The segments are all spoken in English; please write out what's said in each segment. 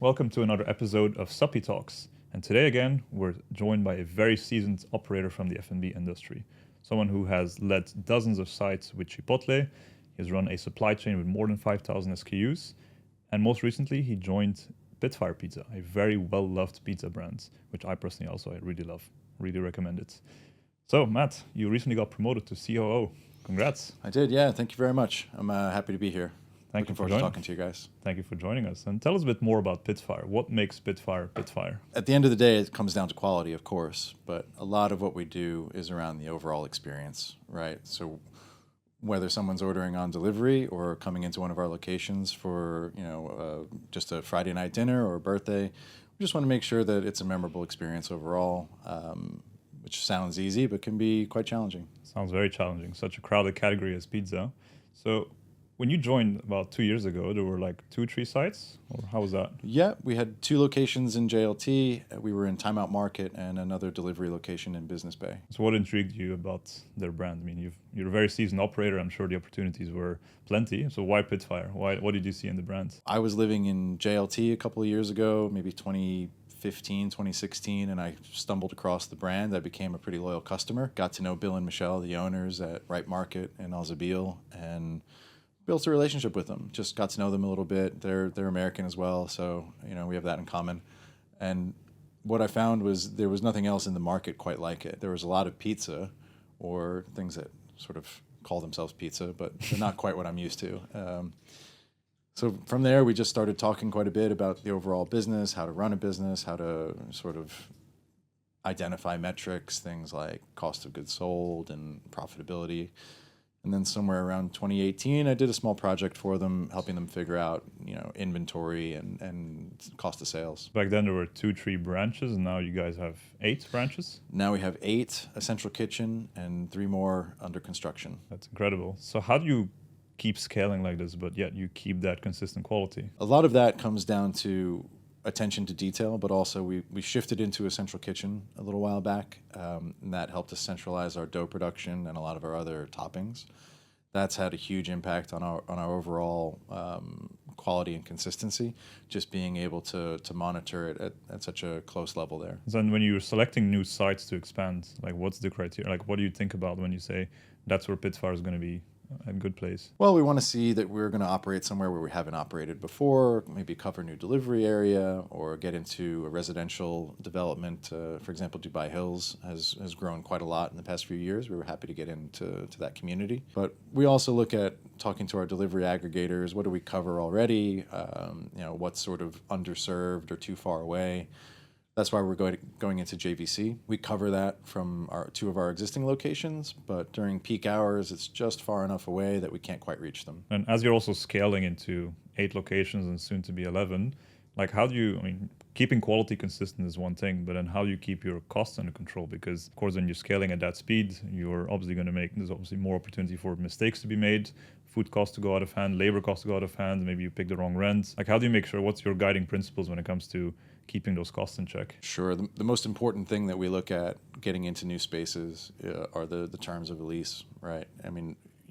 Welcome to another episode of Supy Talks. And today again, we're joined by a very seasoned operator from the F&B industry. Someone who has led dozens of sites with Chipotle. He has run a supply chain with more than 5,000 SKUs. And most recently, he joined Pitfire Pizza, a very well-loved pizza brand, which I personally also really love. Really recommend it. So, Matt, you recently got promoted to COO. Congrats. I did, yeah. Thank you very much. I'm happy to be here. Looking forward to talking to you guys. Thank you for joining us. And tell us a bit more about Pitfire. What makes Pitfire Pitfire? At the end of the day, it comes down to quality, of course, but a lot of what we do is around the overall experience, right? So whether someone's ordering on delivery or coming into one of our locations for, just a Friday night dinner or a birthday, we just want to make sure that it's a memorable experience overall, which sounds easy, but can be quite challenging. Sounds very challenging. Such a crowded category as pizza. So when you joined about 2 years ago, there were like 2-3 sites, or how was that? Yeah, we had 2 locations in JLT. We were in Timeout Market and another delivery location in Business Bay. So what intrigued you about their brand? I mean, you're a very seasoned operator. I'm sure the opportunities were plenty. So why Pitfire? What did you see in the brand? I was living in JLT a couple of years ago, maybe 2015, 2016, and I stumbled across the brand. I became a pretty loyal customer. Got to know Bill and Michelle, the owners at Right Market in Alzabil, and built a relationship with them. Just got to know them a little bit. They're American as well, so we have that in common. And what I found was there was nothing else in the market quite like it. There was a lot of pizza, or things that sort of call themselves pizza, but they're not quite what I'm used to. So from there, we just started talking quite a bit about the overall business, how to run a business, how to sort of identify metrics, things like cost of goods sold and profitability. And then somewhere around 2018, I did a small project for them, helping them figure out, inventory and cost of sales. Back then there were 2-3 branches, and now you guys have 8 branches? Now we have 8, a central kitchen, and 3 more under construction. That's incredible. So how do you keep scaling like this, but yet you keep that consistent quality? A lot of that comes down to attention to detail, but also we shifted into a central kitchen a little while back, and that helped us centralize our dough production and a lot of our other toppings. That's had a huge impact on our overall quality and consistency, just being able to monitor it at such a close level there. So then when you're selecting new sites to expand, like what's the criteria? Like what do you think about when you say that's where Pitfire is going to be a good place? Well, we want to see that we're going to operate somewhere where we haven't operated before, maybe cover a new delivery area or get into a residential development. For example, Dubai Hills has grown quite a lot in the past few years. We were happy to get into that community. But we also look at talking to our delivery aggregators. What do we cover already? What's sort of underserved or too far away? That's why we're going into JVC. We cover that from 2 of our existing locations, but during peak hours, it's just far enough away that we can't quite reach them. And as you're also scaling into 8 locations and soon to be 11, like how do you, keeping quality consistent is one thing, but then how do you keep your costs under control? Because of course, when you're scaling at that speed, you're obviously going to there's obviously more opportunity for mistakes to be made, food costs to go out of hand, labor costs to go out of hand, maybe you pick the wrong rent. Like how do you make sure, what's your guiding principles when it comes to keeping those costs in check? Sure. The most important thing that we look at getting into new spaces are the terms of the lease, right?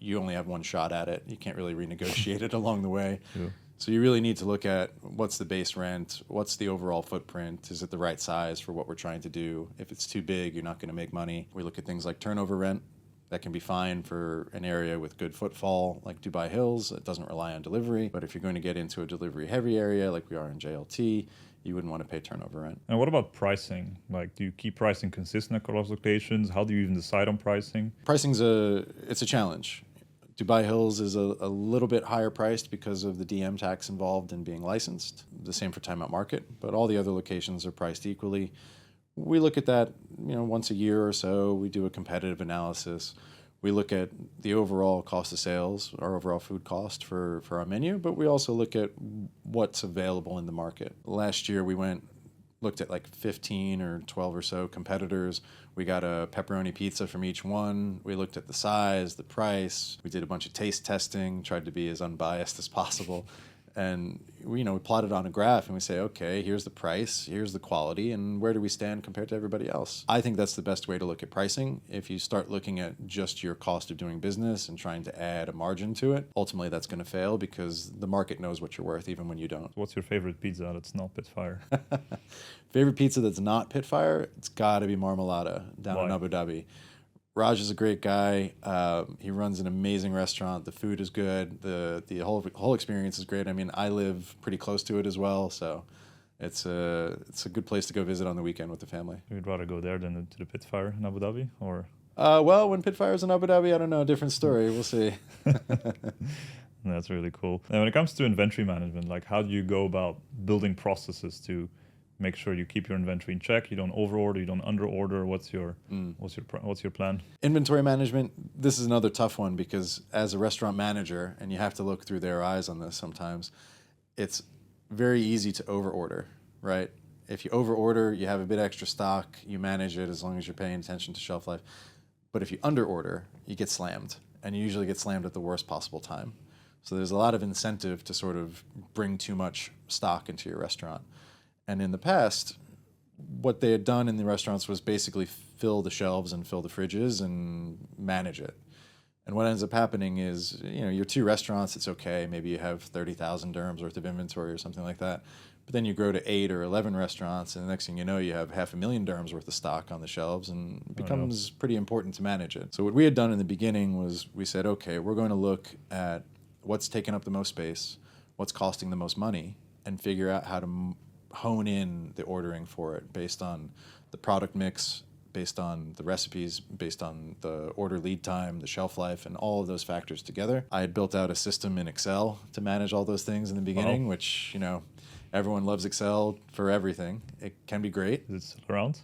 You only have one shot at it. You can't really renegotiate it along the way. Yeah. So you really need to look at what's the base rent, what's the overall footprint, is it the right size for what we're trying to do? If it's too big, you're not going to make money. We look at things like turnover rent. That can be fine for an area with good footfall like Dubai Hills. It doesn't rely on delivery. But if you're going to get into a delivery-heavy area like we are in JLT, you wouldn't want to pay turnover rent. And what about pricing? Like, do you keep pricing consistent across locations? How do you even decide on pricing? Pricing's a challenge. Dubai Hills is a little bit higher priced because of the DM tax involved in being licensed. The same for Timeout Market, but all the other locations are priced equally. We look at that, once a year or so. We do a competitive analysis. We look at the overall cost of sales, our overall food cost for our menu, but we also look at what's available in the market. Last year we looked at like 15 or 12 or so competitors. We got a pepperoni pizza from each one. We looked at the size, the price. We did a bunch of taste testing, tried to be as unbiased as possible. And we plot it on a graph and we say, okay, here's the price, here's the quality, and where do we stand compared to everybody else? I think that's the best way to look at pricing. If you start looking at just your cost of doing business and trying to add a margin to it, ultimately that's going to fail because the market knows what you're worth even when you don't. What's your favorite pizza that's not Pitfire? Favorite pizza that's not Pitfire? It's got to be Marmalada down in Why? Abu Dhabi. Raj is a great guy. He runs an amazing restaurant. The food is good. The whole experience is great. I mean, I live pretty close to it as well, so it's a good place to go visit on the weekend with the family. You'd rather go there than to the Pitfire in Abu Dhabi, or? Well, when Pitfire's in Abu Dhabi, I don't know. Different story. We'll see. That's really cool. And when it comes to inventory management, like how do you go about building processes to make sure you keep your inventory in check, you don't overorder, you don't underorder? What's your plan? Inventory management, this is another tough one because as a restaurant manager, and you have to look through their eyes on this sometimes, it's very easy to overorder, right? If you overorder, you have a bit extra stock, you manage it as long as you're paying attention to shelf life. But if you underorder, you get slammed, and you usually get slammed at the worst possible time. So there's a lot of incentive to sort of bring too much stock into your restaurant. And in the past, what they had done in the restaurants was basically fill the shelves and fill the fridges and manage it. And what ends up happening is, your 2 restaurants, it's okay. Maybe you have 30,000 dirhams worth of inventory or something like that. But then you grow to 8 or 11 restaurants, and the next thing you know, you have 500,000 dirhams worth of stock on the shelves, and it becomes pretty important to manage it. So what we had done in the beginning was we said, okay, we're going to look at what's taking up the most space, what's costing the most money, and figure out how to hone in the ordering for it based on the product mix, based on the recipes, based on the order lead time, the shelf life, and all of those factors together. I had built out a system in Excel to manage all those things in the beginning, which, everyone loves Excel for everything. It can be great. Is it still around?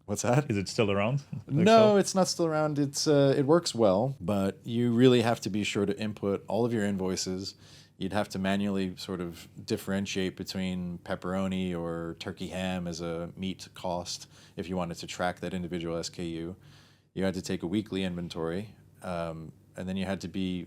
What's that? Is it still around? No, it's not still around. It works well, but you really have to be sure to input all of your invoices. You'd have to manually sort of differentiate between pepperoni or turkey ham as a meat cost if you wanted to track that individual SKU. You had to take a weekly inventory, and then you had to be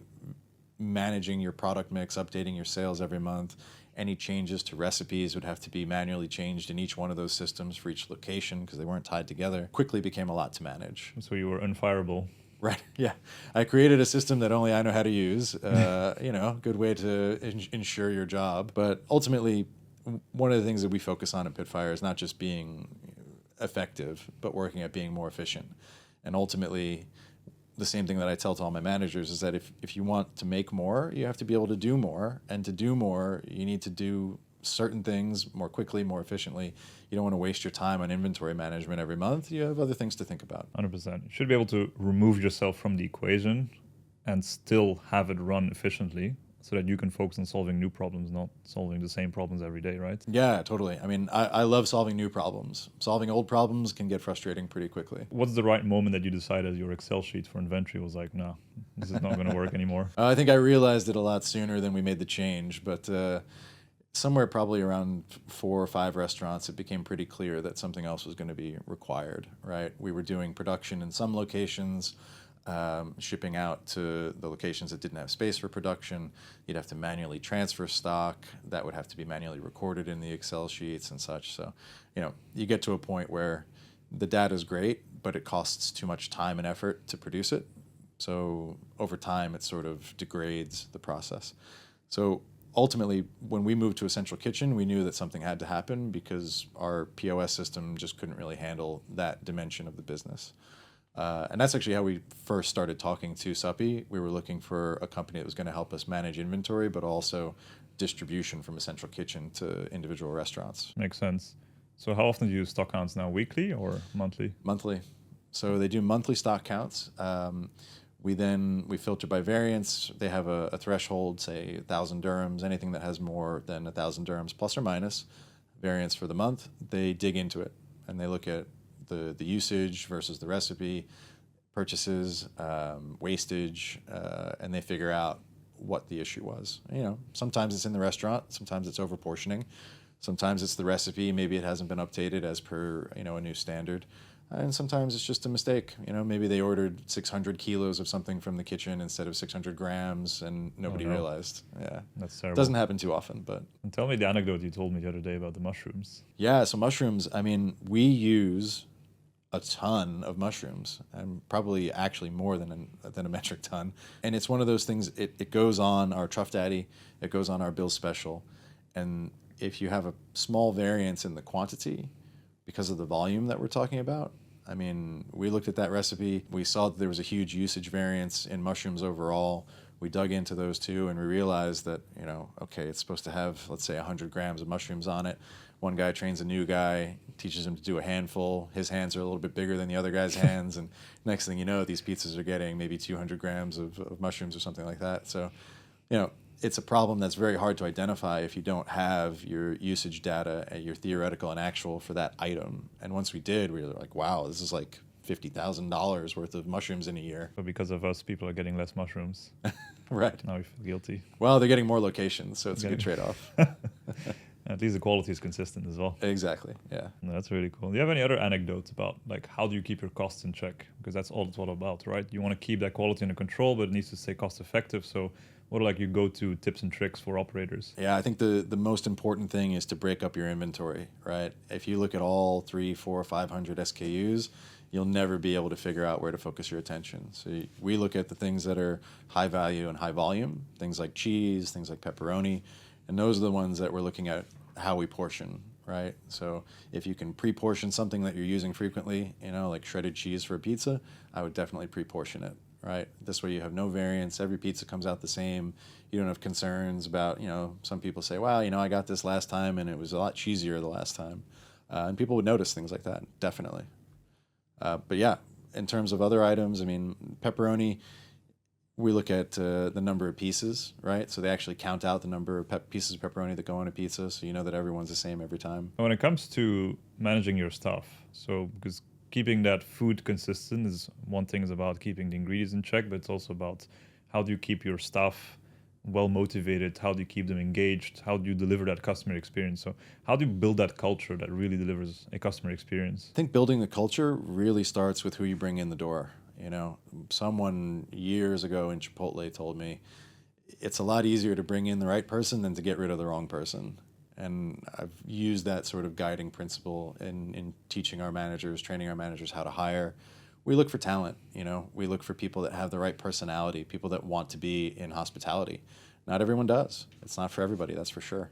managing your product mix, updating your sales every month. Any changes to recipes would have to be manually changed in each one of those systems for each location because they weren't tied together. Quickly became a lot to manage. So you were unfireable. Right. Yeah. I created a system that only I know how to use. Good way to ensure your job. But ultimately, one of the things that we focus on at Pitfire is not just being effective, but working at being more efficient. And ultimately, the same thing that I tell to all my managers is that if you want to make more, you have to be able to do more. And to do more, you need to do certain things more quickly, more efficiently. You don't want to waste your time on inventory management every month. You have other things to think about. 100%. You should be able to remove yourself from the equation and still have it run efficiently so that you can focus on solving new problems, not solving the same problems every day, right? Yeah, totally. I mean, I love solving new problems. Solving old problems can get frustrating pretty quickly. What's the right moment that you decided your Excel sheet for inventory was like, no, this is not going to work anymore? I think I realized it a lot sooner than we made the change, but somewhere probably around 4 or 5 restaurants, it became pretty clear that something else was going to be required, right? We were doing production in some locations, shipping out to the locations that didn't have space for production. You'd have to manually transfer stock. That would have to be manually recorded in the Excel sheets and such. So, you get to a point where the data is great, but it costs too much time and effort to produce it. So over time, it sort of degrades the process. So ultimately, when we moved to a central kitchen, we knew that something had to happen because our POS system just couldn't really handle that dimension of the business. And that's actually how we first started talking to Supy. We were looking for a company that was going to help us manage inventory, but also distribution from a central kitchen to individual restaurants. Makes sense. So how often do you do stock counts now? Weekly or monthly? Monthly. So they do monthly stock counts. We filter by variance. They have a threshold, say 1,000 dirhams, anything that has more than 1,000 dirhams plus or minus variance for the month. They dig into it and they look at the usage versus the recipe, purchases, wastage, and they figure out what the issue was. Sometimes it's in the restaurant, sometimes it's overportioning, sometimes it's the recipe. Maybe it hasn't been updated as per a new standard. And sometimes it's just a mistake. Maybe they ordered 600 kilos of something from the kitchen instead of 600 grams, and nobody realized. Yeah, that's terrible. Doesn't happen too often, but. And tell me the anecdote you told me the other day about the mushrooms. Yeah, so mushrooms. I mean, we use a ton of mushrooms, and probably actually more than a metric ton. And it's one of those things. It goes on our Truff Daddy. It goes on our Bill Special, and if you have a small variance in the quantity, because of the volume that we're talking about. I mean, we looked at that recipe. We saw that there was a huge usage variance in mushrooms overall. We dug into those too, and we realized that, okay, it's supposed to have, let's say, 100 grams of mushrooms on it. One guy trains a new guy, teaches him to do a handful. His hands are a little bit bigger than the other guy's hands, and next thing you know, these pizzas are getting maybe 200 grams of mushrooms or something like that. So, it's a problem that's very hard to identify if you don't have your usage data, your theoretical and actual for that item. And once we did, we were like, wow, this is like $50,000 worth of mushrooms in a year. But because of us, people are getting less mushrooms. Right. Now we feel guilty. Well, they're getting more locations, so it's a good trade-off. At least the quality is consistent as well. Exactly, yeah. No, that's really cool. Do you have any other anecdotes about how do you keep your costs in check? Because that's all it's all about, right? You want to keep that quality under control, but it needs to stay cost effective. So what are your go-to tips and tricks for operators? Yeah, I think the most important thing is to break up your inventory, right? If you look at all 300, 400, 500 SKUs, you'll never be able to figure out where to focus your attention. So we look at the things that are high value and high volume, things like cheese, things like pepperoni, and those are the ones that we're looking at how we portion, right? So if you can pre-portion something that you're using frequently, like shredded cheese for a pizza, I would definitely pre-portion it, right? This way you have no variance. Every pizza comes out the same. You don't have concerns about, some people say, wow, I got this last time and it was a lot cheesier the last time. And people would notice things like that, definitely. But yeah, in terms of other items, I mean, pepperoni, we look at the number of pieces, right? So they actually count out the number of pieces of pepperoni that go on a pizza, so you know that everyone's the same every time. When it comes to managing your stuff, so because keeping that food consistent is one thing, is about keeping the ingredients in check, but it's also about how do you keep your staff well motivated? How do you keep them engaged? How do you deliver that customer experience? So how do you build that culture that really delivers a customer experience? I think building the culture really starts with who you bring in the door. Someone years ago in Chipotle told me it's a lot easier to bring in the right person than to get rid of the wrong person. And I've used that sort of guiding principle in teaching our managers, training our managers how to hire. We look for talent, we look for people that have the right personality, people that want to be in hospitality. Not everyone does. It's not for everybody, that's for sure.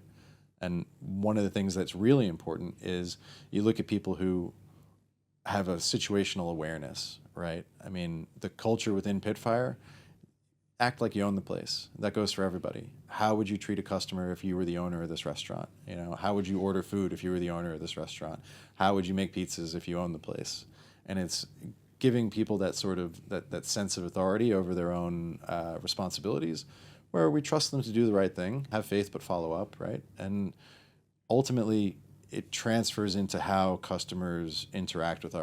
And one of the things that's really important is you look at people who have a situational awareness, right? I mean, the culture within Pitfire, act like you own the place. That goes for everybody. How would you treat a customer if you were the owner of this restaurant? How would you order food if you were the owner of this restaurant? How would you make pizzas if you own the place? And it's giving people that sort of that sense of authority over their own responsibilities, where we trust them to do the right thing, have faith but follow up, right? And ultimately, it transfers into how customers interact with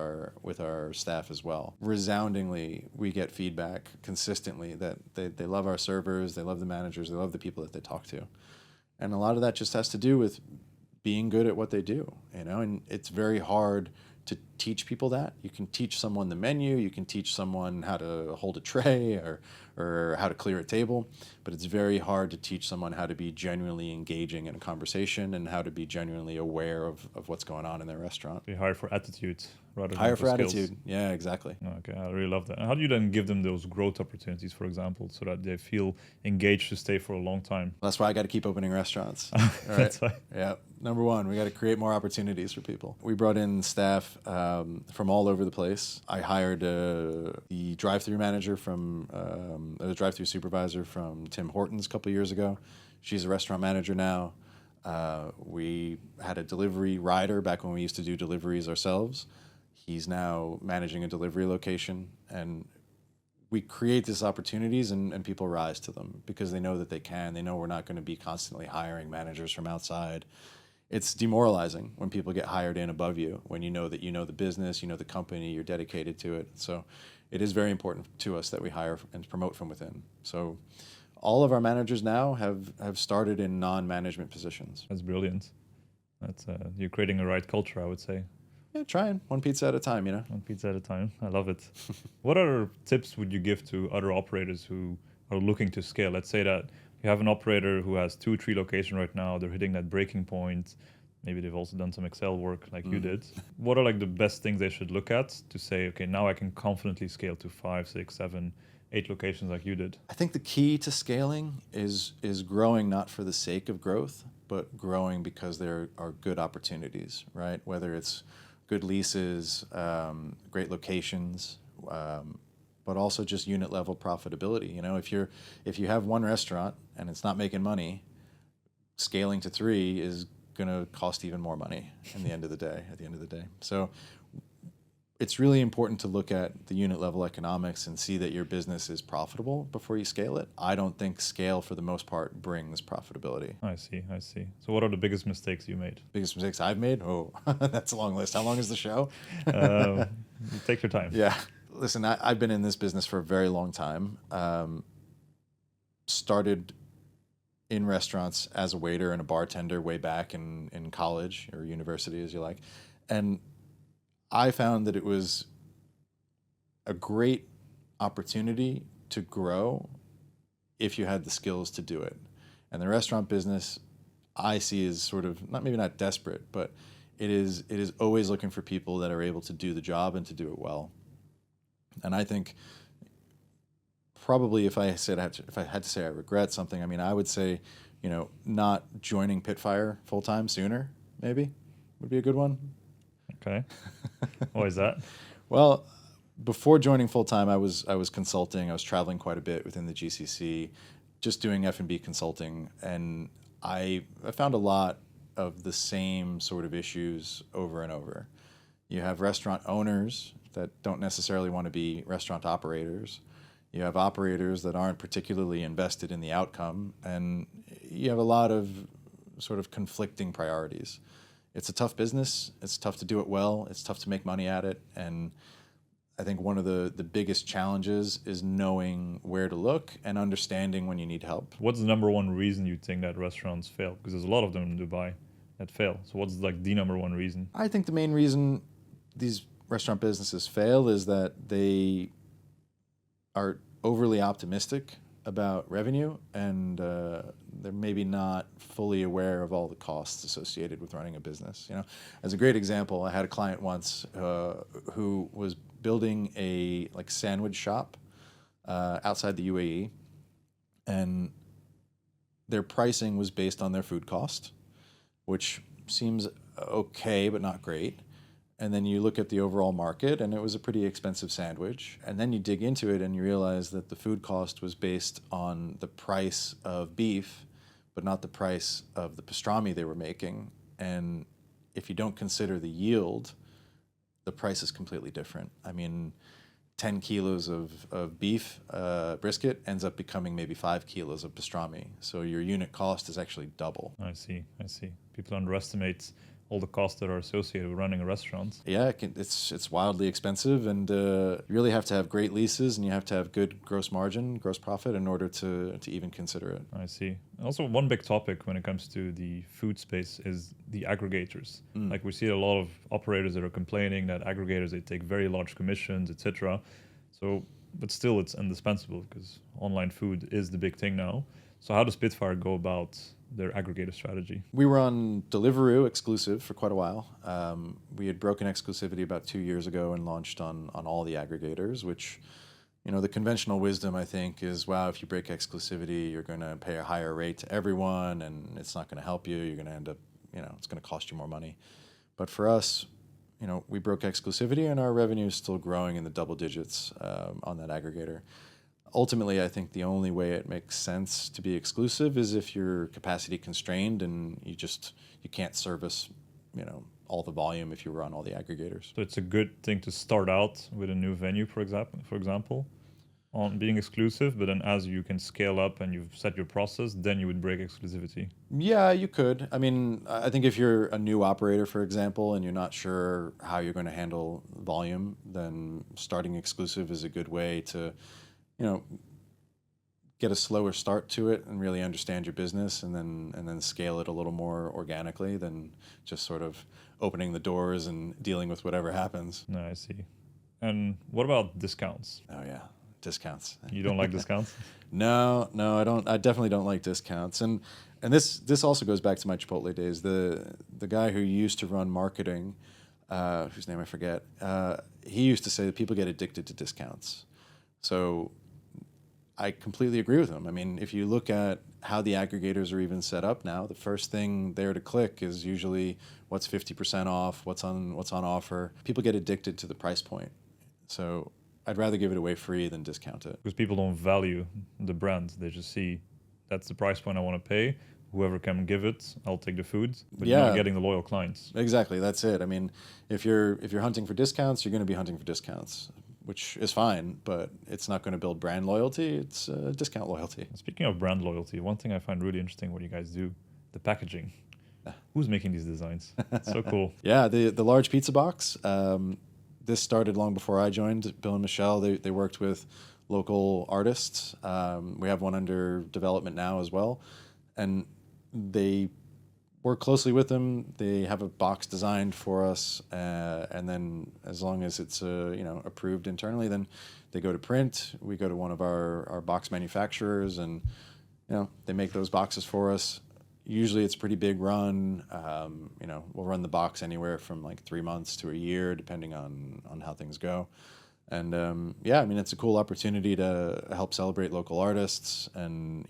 our staff as well. Resoundingly, we get feedback consistently that they love our servers, they love the managers, they love the people that they talk to. And a lot of that just has to do with being good at what they do, and it's very hard to teach people that. You can teach someone the menu, you can teach someone how to hold a tray or how to clear a table, but it's very hard to teach someone how to be genuinely engaging in a conversation and how to be genuinely aware of what's going on in their restaurant. They hire for attitude rather than hire for skills. attitude. Yeah, exactly. Okay, I really love that. And how do you then give them those growth opportunities, for example, so that they feel engaged to stay for a long time? That's why I got to keep opening restaurants. All right? That's why. Yeah. Number one, we got to create more opportunities for people. We brought in staff from all over the place. I hired the drive-through manager the drive-through supervisor from Tim Hortons a couple years ago. She's a restaurant manager now. We had a delivery rider back when we used to do deliveries ourselves. He's now managing a delivery location, and we create these opportunities and people rise to them because they know that they can. They know we're not going to be constantly hiring managers from outside. It's demoralizing when people get hired in above you, when you know that you know the business, you know the company, you're dedicated to it. So it is very important to us that we hire and promote from within. So all of our managers now have started in non-management positions. That's brilliant. That's you're creating a right culture, I would say. Yeah, trying one pizza at a time, you know. One pizza at a time. I love it. What other tips would you give to other operators who are looking to scale? Let's say that you have an operator who has 2, 3 locations right now. They're hitting that breaking point. Maybe they've also done some Excel work like you did. What are like the best things they should look at to say, okay, now I can confidently scale to 5, 6, 7, 8 locations like you did? I think the key to scaling is growing not for the sake of growth, but growing because there are good opportunities, right? Whether it's good leases, great locations, but also just unit level profitability. You know, if you have one restaurant and it's not making money, scaling to 3 is going to cost even more money in the end of the day. At the end of the day, so it's really important to look at the unit level economics and see that your business is profitable before you scale it. I don't think scale, for the most part, brings profitability. I see. So what are the biggest mistakes you made? Biggest mistakes I've made? Oh, that's a long list. How long is the show? Take your time. Yeah. Listen, I've been in this business for a very long time. Started in restaurants as a waiter and a bartender way back in college or university, as you like. And I found that it was a great opportunity to grow if you had the skills to do it. And the restaurant business I see is sort of maybe not desperate, but it is always looking for people that are able to do the job and to do it well. And I think probably if I had to say I regret something, I mean, I would say, not joining Pitfire full time sooner, maybe would be a good one. Okay. Why is that? Well, before joining full time, I was consulting. I was traveling quite a bit within the GCC, just doing F&B consulting, and I found a lot of the same sort of issues over and over. You have restaurant owners that don't necessarily want to be restaurant operators. You have operators that aren't particularly invested in the outcome, and you have a lot of sort of conflicting priorities. It's a tough business. It's tough to do it well. It's tough to make money at it. And I think one of the biggest challenges is knowing where to look and understanding when you need help. What's the number one reason you think that restaurants fail? Because there's a lot of them in Dubai that fail. So what's like the number one reason? I think the main reason these restaurant businesses fail is that they are overly optimistic about revenue, and they're maybe not fully aware of all the costs associated with running a business. As a great example, I had a client once who was building a sandwich shop outside the UAE, and their pricing was based on their food cost, which seems okay but not great. And then you look at the overall market, and it was a pretty expensive sandwich. And then you dig into it, and you realize that the food cost was based on the price of beef, but not the price of the pastrami they were making. And if you don't consider the yield, the price is completely different. I mean, 10 kilos of beef brisket ends up becoming maybe 5 kilos of pastrami. So your unit cost is actually double. I see. People underestimate all the costs that are associated with running a restaurant. Yeah, it's wildly expensive, and you really have to have great leases, and you have to have good gross profit in order to even consider it. I see. Also, one big topic when it comes to the food space is the aggregators. Like we see a lot of operators that are complaining that aggregators, they take very large commissions, etc. So, but still it's indispensable because online food is the big thing now. So how does Pitfire go about their aggregator strategy? We were on Deliveroo exclusive for quite a while. We had broken exclusivity about 2 years ago and launched on all the aggregators, which, the conventional wisdom, I think, is, wow, if you break exclusivity, you're going to pay a higher rate to everyone, and it's not going to help you. You're going to end up, it's going to cost you more money. But for us, we broke exclusivity, and our revenue is still growing in the double digits on that aggregator. Ultimately, I think the only way it makes sense to be exclusive is if you're capacity constrained and you can't service, all the volume if you run all the aggregators. So it's a good thing to start out with a new venue, for example, on being exclusive, but then as you can scale up and you've set your process, then you would break exclusivity. Yeah, you could. I mean, I think if you're a new operator, for example, and you're not sure how you're going to handle volume, then starting exclusive is a good way to get a slower start to it and really understand your business, and then scale it a little more organically than just sort of opening the doors and dealing with whatever happens. No, I see. And what about discounts? Oh yeah, discounts. You don't like discounts? No, I don't. I definitely don't like discounts. And this also goes back to my Chipotle days. The guy who used to run marketing, whose name I forget, he used to say that people get addicted to discounts. So I completely agree with him. I mean, if you look at how the aggregators are even set up now, the first thing there to click is usually what's 50% off, what's on offer. People get addicted to the price point. So I'd rather give it away free than discount it. Because people don't value the brand. They just see that's the price point I want to pay. Whoever can give it, I'll take the food. But you're not getting the loyal clients. Exactly, that's it. I mean, if you're hunting for discounts, you're going to be hunting for discounts, which is fine, but it's not going to build brand loyalty. It's discount loyalty. Speaking of brand loyalty, one thing I find really interesting what you guys do, the packaging. Who's making these designs? It's so cool. Yeah, the large pizza box. This started long before I joined. Bill and Michelle, they worked with local artists. We have one under development now as well. And they work closely with them. They have a box designed for us, and then as long as it's approved internally, then they go to print. We go to one of our box manufacturers, and they make those boxes for us. Usually it's a pretty big run. We'll run the box anywhere from like 3 months to a year, depending on how things go. And it's a cool opportunity to help celebrate local artists and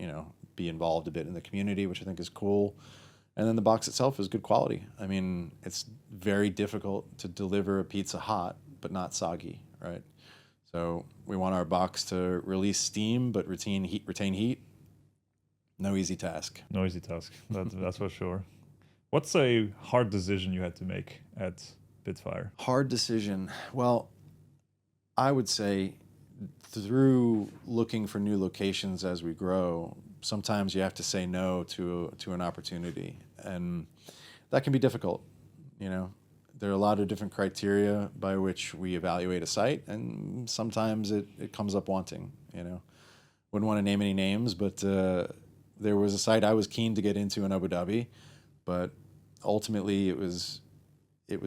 be involved a bit in the community, which I think is cool. And then the box itself is good quality. I mean, it's very difficult to deliver a pizza hot but not soggy, right? So we want our box to release steam but retain heat. No easy task. No easy task. That's for sure. What's a hard decision you had to make at Pitfire? Hard decision. Well, I would say through looking for new locations as we grow, sometimes you have to say no to an opportunity, and that can be difficult. There are a lot of different criteria by which we evaluate a site, and sometimes it comes up wanting. Wouldn't want to name any names, but there was a site I was keen to get into in Abu Dhabi, but ultimately it was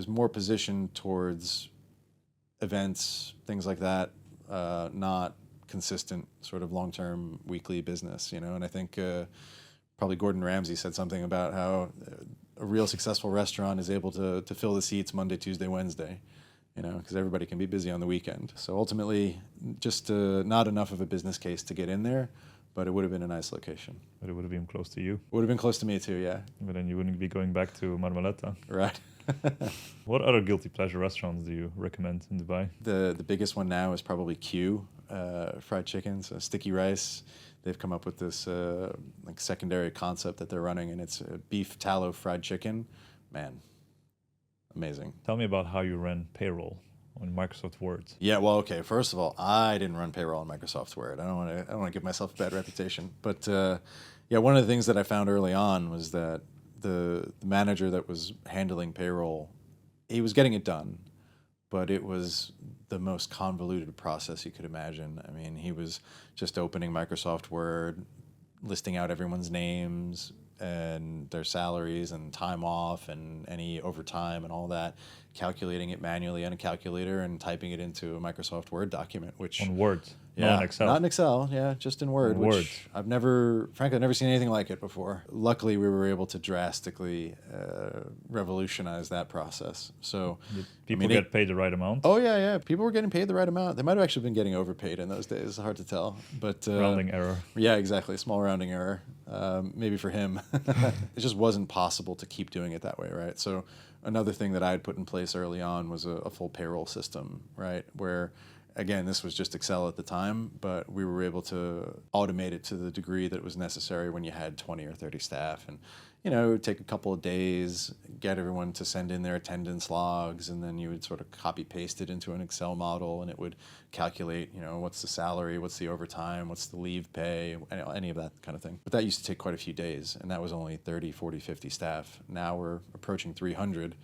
more positioned towards events, things like that, not consistent sort of long-term weekly business, and I think probably Gordon Ramsay said something about how a real successful restaurant is able to fill the seats Monday, Tuesday, Wednesday, because everybody can be busy on the weekend. So ultimately, just not enough of a business case to get in there, but it would have been a nice location. But it would have been close to you. Would have been close to me too, yeah. But then you wouldn't be going back to Marmaletta. Right. What other guilty pleasure restaurants do you recommend in Dubai? The biggest one now is probably Q, fried chicken, so sticky rice. They've come up with this secondary concept that they're running, and it's beef tallow fried chicken. Man, amazing. Tell me about how you ran payroll on Microsoft Word. Yeah, well, okay. First of all, I didn't run payroll on Microsoft Word. I don't want to give myself a bad reputation. But one of the things that I found early on was that the manager that was handling payroll, he was getting it done, but it was the most convoluted process you could imagine. I mean, he was just opening Microsoft Word, listing out everyone's names and their salaries and time off and any overtime and all that, calculating it manually on a calculator and typing it into a Microsoft Word document, which on Word, yeah, not in Excel. Not in Excel, yeah, just in Word. Word. I've never seen anything like it before. Luckily, we were able to drastically revolutionize that process. So did people get paid the right amount? Oh yeah, people were getting paid the right amount. They might have actually been getting overpaid in those days. It's hard to tell, but rounding error. Yeah, exactly, small rounding error. Maybe for him, it just wasn't possible to keep doing it that way, right? So another thing that I had put in place early on was a full payroll system, right? Where, again, this was just Excel at the time, but we were able to automate it to the degree that it was necessary when you had 20 or 30 staff. And, it would take a couple of days, get everyone to send in their attendance logs, and then you would sort of copy paste it into an Excel model, and it would calculate, what's the salary, what's the overtime, what's the leave pay, any of that kind of thing. But that used to take quite a few days, and that was only 30, 40, 50 staff. Now we're approaching 300.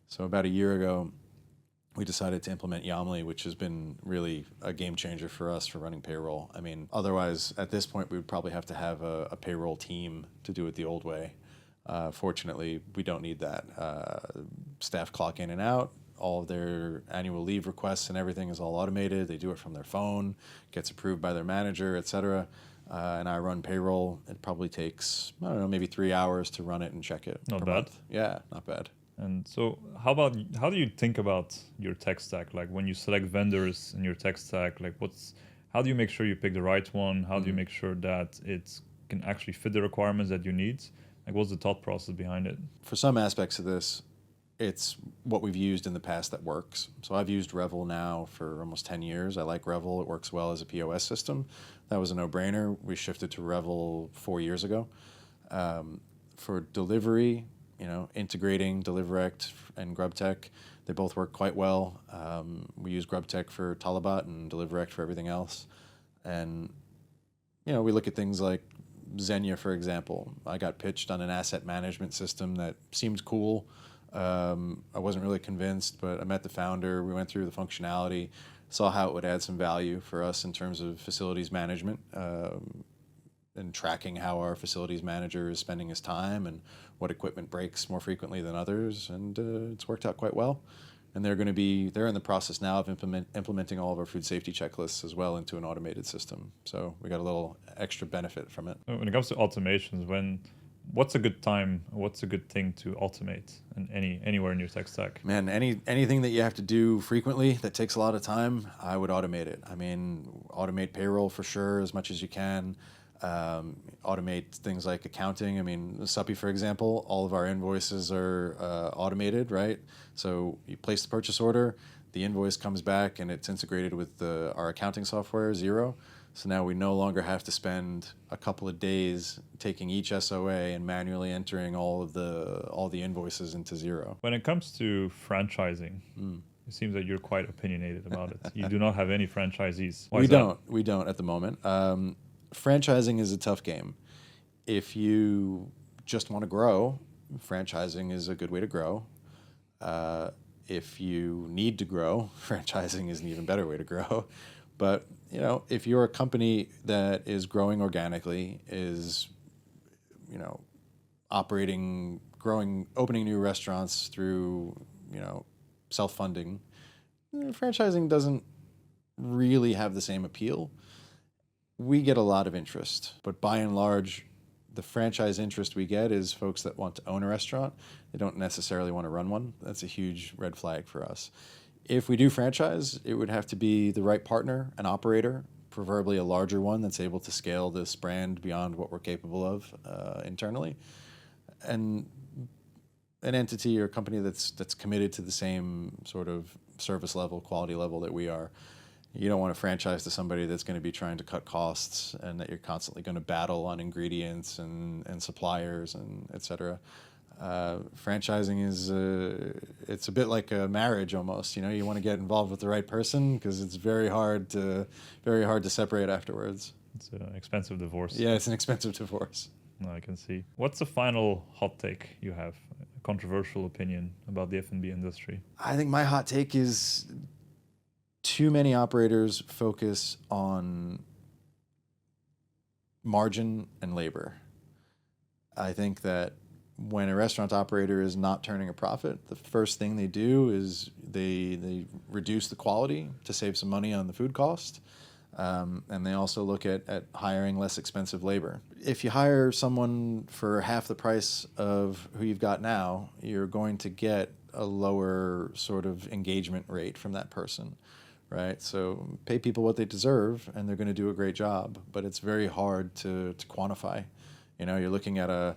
So about a year ago, we decided to implement Yamli, which has been really a game changer for us for running payroll. I mean, otherwise, at this point, we would probably have to have a payroll team to do it the old way. Fortunately, we don't need that. Staff clock in and out. All of their annual leave requests and everything is all automated. They do it from their phone, gets approved by their manager, et cetera. And I run payroll. It probably takes, I don't know, maybe 3 hours to run it and check it. Not per bad. month. Yeah, not bad. And so how do you think about your tech stack? Like when you select vendors in your tech stack, like how do you make sure you pick the right one? How do you make sure that it can actually fit the requirements that you need? Like what's the thought process behind it? For some aspects of this, it's what we've used in the past that works. So I've used Revel now for almost 10 years. I like Revel. It works well as a POS system. That was a no-brainer. We shifted to Revel 4 years ago. For delivery, integrating DeliverEct and GrubTech, they both work quite well. We use GrubTech for Talabat and DeliverEct for everything else. And, we look at things like Xenia, for example. I got pitched on an asset management system that seemed cool. I wasn't really convinced, but I met the founder. We went through the functionality, saw how it would add some value for us in terms of facilities management and tracking how our facilities manager is spending his time and what equipment breaks more frequently than others. And it's worked out quite well. And they're in the process now of implementing all of our food safety checklists as well into an automated system. So we got a little extra benefit from it. When it comes to automations, what's a good time? What's a good thing to automate anywhere in your tech stack? Man, anything that you have to do frequently that takes a lot of time, I would automate it. I mean, automate payroll for sure as much as you can. Automate things like accounting. I mean, Supy, for example, all of our invoices are automated, right? So you place the purchase order, the invoice comes back, and it's integrated with our accounting software, Xero. So now we no longer have to spend a couple of days taking each SOA and manually entering all the invoices into Xero. When it comes to franchising, it seems that you're quite opinionated about it. You do not have any franchisees. Why is that? We don't at the moment. Franchising is a tough game. If you just want to grow, franchising is a good way to grow. If you need to grow, franchising is an even better way to grow. But, if you're a company that is growing organically, is, operating, growing, opening new restaurants through, self-funding, franchising doesn't really have the same appeal. We get a lot of interest, but by and large, the franchise interest we get is folks that want to own a restaurant. They don't necessarily want to run one. That's a huge red flag for us. If we do franchise, it would have to be the right partner, an operator, preferably a larger one that's able to scale this brand beyond what we're capable of internally, and an entity or a company that's committed to the same sort of service level, quality level that we are. You don't want to franchise to somebody that's going to be trying to cut costs and that you're constantly going to battle on ingredients and suppliers and et cetera. Franchising is it's a bit like a marriage almost. You want to get involved with the right person because it's very hard to separate afterwards. It's an expensive divorce. Yeah, it's an expensive divorce. No, I can see. What's the final hot take you have? A controversial opinion about the F&B industry? I think my hot take is too many operators focus on margin and labor. I think that when a restaurant operator is not turning a profit, the first thing they do is they reduce the quality to save some money on the food cost. And they also look at hiring less expensive labor. If you hire someone for half the price of who you've got now, you're going to get a lower sort of engagement rate from that person, right? So pay people what they deserve, and they're going to do a great job. But it's very hard to quantify. You're looking at a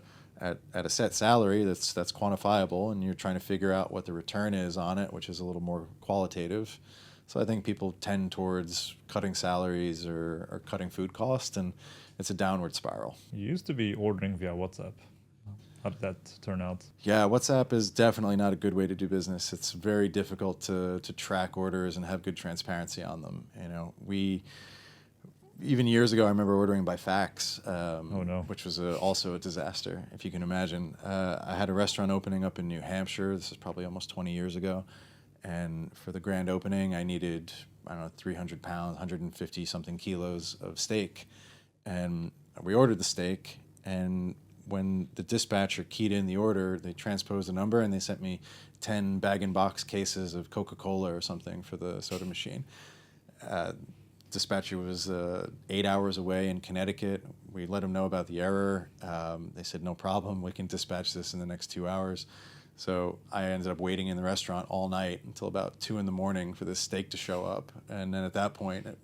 set salary that's quantifiable, and you're trying to figure out what the return is on it, which is a little more qualitative. So I think people tend towards cutting salaries or cutting food costs, and it's a downward spiral. You used to be ordering via WhatsApp. How did that turn out? Yeah, WhatsApp is definitely not a good way to do business. It's very difficult to track orders and have good transparency on them. Even years ago, I remember ordering by fax, which was also a disaster, if you can imagine. I had a restaurant opening up in New Hampshire. This is probably almost 20 years ago. And for the grand opening, I needed, I don't know, 300 pounds, 150 something kilos of steak. And we ordered the steak, and when the dispatcher keyed in the order, they transposed the number and they sent me 10 bag-in-box cases of Coca-Cola or something for the soda machine. Dispatcher was 8 hours away in Connecticut. We let them know about the error. They said, no problem, we can dispatch this in the next 2 hours. So I ended up waiting in the restaurant all night until about 2 a.m. for this steak to show up. And then at that point, at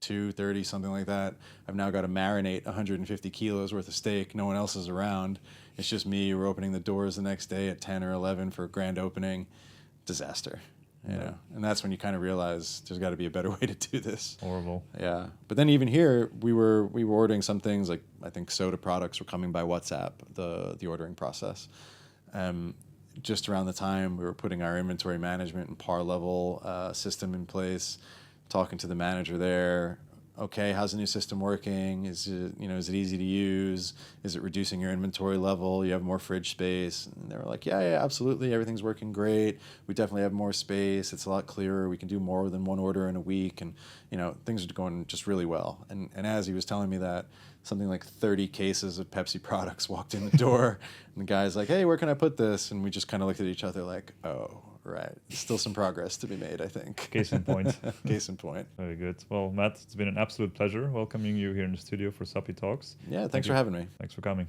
2:30, something like that, I've now got to marinate 150 kilos worth of steak. No one else is around. It's just me. We're opening the doors the next day at 10 or 11 for a grand opening. Disaster. You know? And that's when you kind of realize there's got to be a better way to do this. Horrible. Yeah. But then even here, we were ordering some things, like I think soda products were coming by WhatsApp, the ordering process. Just around the time we were putting our inventory management and par level system in place, talking to the manager there. Okay, how's the new system working? Is it easy to use? Is it reducing your inventory level? You have more fridge space? And they were like, yeah, absolutely. Everything's working great. We definitely have more space. It's a lot clearer. We can do more than one order in a week. And, things are going just really well. And as he was telling me that, something like 30 cases of Pepsi products walked in the door. And the guy's like, hey, where can I put this? And we just kind of looked at each other like, oh, right. Still some progress to be made, I think. Case in point. Case in point. Very good. Well, Matt, it's been an absolute pleasure welcoming you here in the studio for Supy Talks. Yeah, thanks for having me. Thanks for coming.